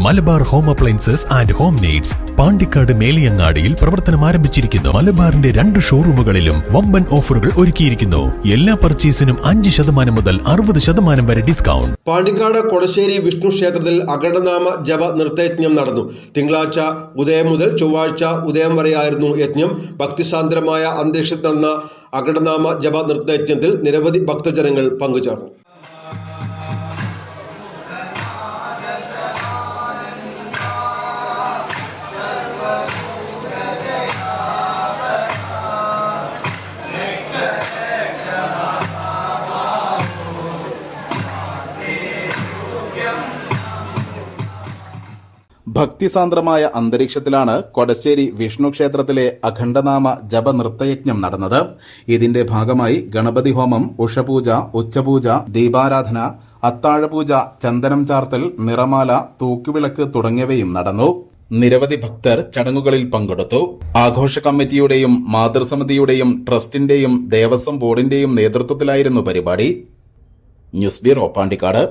Malabar home appliances and home needs Pandikkad മേലിയങ്ങാടിയിൽ പ്രവർത്തനം ആരംഭിച്ചിരിക്കുന്നു. മലബാറിന്റെ 2 ഷോറൂമുകളിലും വമ്പൻ ഓഫറുകൾ ഒരുക്കിയിരിക്കുന്നു. എല്ലാ പർച്ചേസിനും 5% മുതൽ 60% വരെ ഡിസ്കൗണ്ട്. പാണ്ടിക്കാട് കൊടശ്ശേരി വിഷ്ണു ക്ഷേത്രത്തിൽ അഖണ്ഡനാമ ജപ നൃത്തയജ്ഞം നടന്നു. തിങ്കളാഴ്ച ഉദയം മുതൽ ചൊവ്വാഴ്ച ഉദയം വരെയായിരുന്നു യജ്ഞം. ഭക്തിസാന്ദ്രമായ അന്തരീക്ഷത്തിൽ നടന്ന അഖണ്ഡനാമ ജപ നൃത്തയജ്ഞത്തിൽ നിരവധി ഭക്തജനങ്ങൾ പങ്കുചേർന്നു. ഭക്തിസാന്ദ്രമായ അന്തരീക്ഷത്തിലാണ് കൊടശ്ശേരി വിഷ്ണു ക്ഷേത്രത്തിലെ അഖണ്ഡനാമ ജപ നൃത്തയജ്ഞം നടന്നത്. ഇതിന്റെ ഭാഗമായി ഗണപതി ഹോമം, ഉഷപൂജ, ഉച്ചപൂജ, ദീപാരാധന, അത്താഴപൂജ, ചന്ദനം ചാർത്തൽ, നിറമാല, തൂക്കുവിളക്ക് തുടങ്ങിയവയും നടന്നു. നിരവധി ഭക്തർ ചടങ്ങുകളിൽ പങ്കെടുത്തു. ആഘോഷ കമ്മിറ്റിയുടെയും മാതൃസമിതിയുടെയും ട്രസ്റ്റിന്റെയും ദേവസ്വം ബോർഡിന്റെയും നേതൃത്വത്തിലായിരുന്നു പരിപാടി. News bureau, Pandikkad.